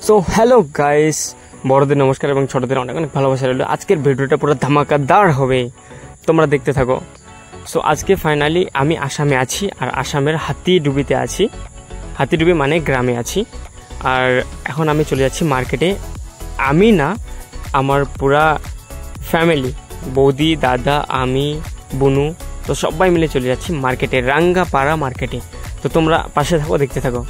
So hello guys, বড়দের নমস্কার এবং ছোটদের অনেক অনেক ভালোবাসা রইল। আজকের ভিডিওটা পুরো ধামাকাদার হবে, তোমরা দেখতে থাকো। সো আজকে ফাইনালি আমি আসামে আছি, আর আসামের হাতিডুবিতে আছি। হাতিডুবি মানে গ্রামে আছি। আর এখন আমি চলে যাচ্ছি মার্কেটে। আমি না, আমার পুরা ফ্যামিলি, বৌদি, দাদা, আমি, বুনু, তো সবাই মিলে চলে যাচ্ছি মার্কেটে, রাঙ্গাপাড়া মার্কেটে। তো তোমরা পাশে থাকো, দেখতে থাকো।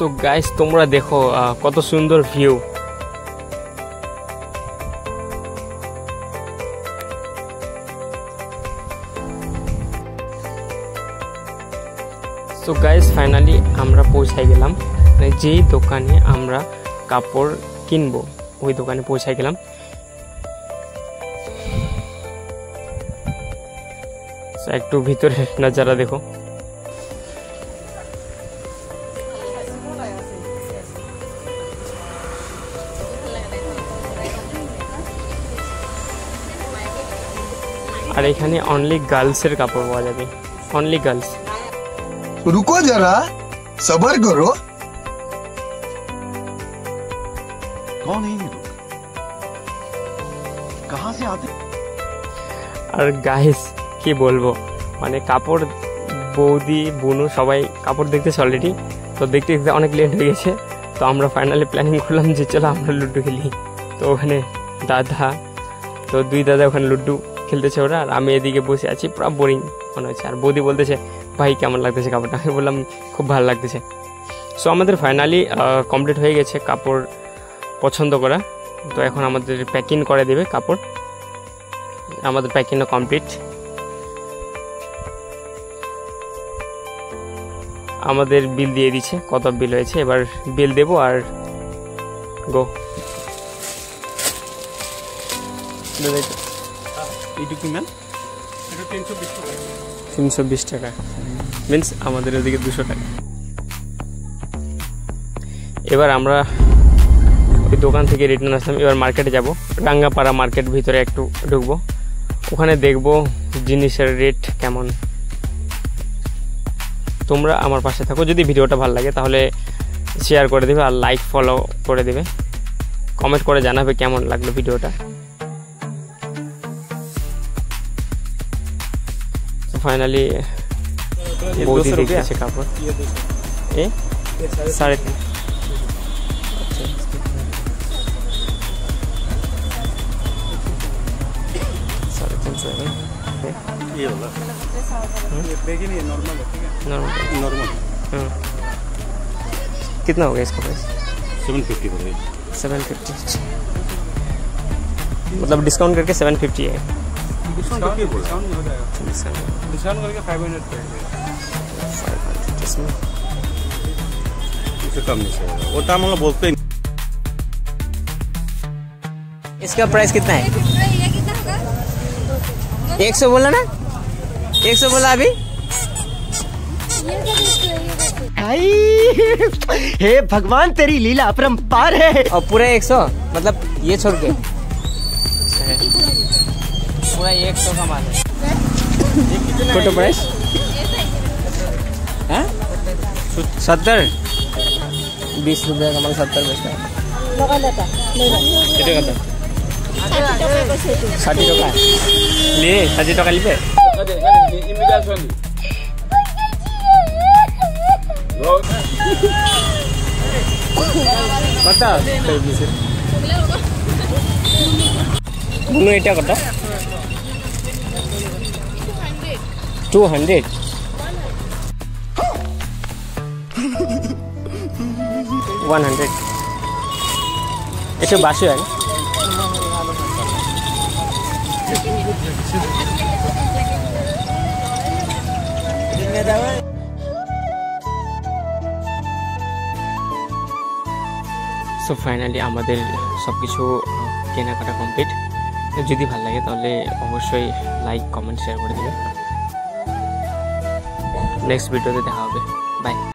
সো গাইস, তোমরা দেখো কত সুন্দর ভিউ। সো গাইস, ফাইনালি আমরা পৌঁছাই গেলাম, মানে যেই দোকানে আমরা কাপড় কিনবো ওই দোকানে পৌঁছাই গেলাম। একটু ভিতরে নজারা দেখো। আর এখানে অনলি গার্লসের কাপড় পাওয়া যাবে, অনলি গার্লস। रुको जरा, सबर करो। कौन है ये लोग? कहां से आते? আর গাইস কি বলবো, মানে কাপড়, বৌদি, বুনু সবাই কাপড় দেখতেছে অলরেডি। তো দেখতে দেখতে অনেক লেট হয়ে গেছে। তো আমরা ফাইনালি প্ল্যানিং করলাম যে চলো আমরা লুডো খেলি। তো ওখানে দাদা, তো দুই দাদা ওখানে লুডো খেলতেছে ওরা, আর আমি এদিকে বসে আছি, পুরো বোরিং মনে হচ্ছে। আর বৌদি বলতেছে ভাই কেমন লাগতেছে কাপড়টা, আমি বললাম খুব ভালো লাগতেছে। সো আমাদের ফাইনালি কমপ্লিট হয়ে গেছে কাপড় পছন্দ করা। তো এখন আমাদের প্যাকিং করে দেবে কাপড়। আমাদের প্যাকিংও কমপ্লিট। আমাদের বিল দিয়ে দিচ্ছে, কত বিল হয়েছে, এবার বিল দেবো আর গো। এইটুকু ম্যাম, 320 টাকা, মিনস আমাদের ওদিকে 200 টাকা। এবার আমরা ওই দোকান থেকে রিটার্ন আসলাম। এবার মার্কেটে যাব, রাঙ্গাপাড়া মার্কেট, ভিতরে একটু ঢুকবো, ওখানে দেখবো জিনিসের রেট কেমন। তোমরা আমার পাশে থাকো, যদি ভিডিওটা ভালো লাগে তাহলে শেয়ার করে দেবে, আর লাইক ফলো করে দেবে, কমেন্ট করে জানাবে কেমন লাগলো ভিডিওটা। ফাইনালি বৌদি দেখতেছে কাপড়, 3.5। कितना हो गया इसका प्राइस? 750 हो गया। 750, मतलब डिस्काउंट करके 750 है। डिस्काउंट करके हो जाएगा, डिस्काउंट करके 500 पड़ेगा, 500 इसमें इससे कम नहीं चलेगा। वो टाइम हम लोग बोलते हैं। इसका प्राइस कितना है? 100 बोला ना, 100 बोला अभी। हे भगवान, तेरी लीला अपरंपार है। और पूरा 100, मतलब ये छोड़ के पूरा 100 का माल है। टोटल प्राइस 70, 20 रुपये का माल 70 बेचता है। 60 টাকা লে, 60 টাকা লিবে। কত বুনু এটা কত 200 100 এটা বাসি হয় সো ফাইনালি আমাদের সব কিছু কেনাকাটা কমপ্লিট যদি ভালো লাগে তাহলে অবশ্যই লাইক কমেন্ট শেয়ার করে দেবেন নেক্সট ভিডিওতে দেখা হবে বাই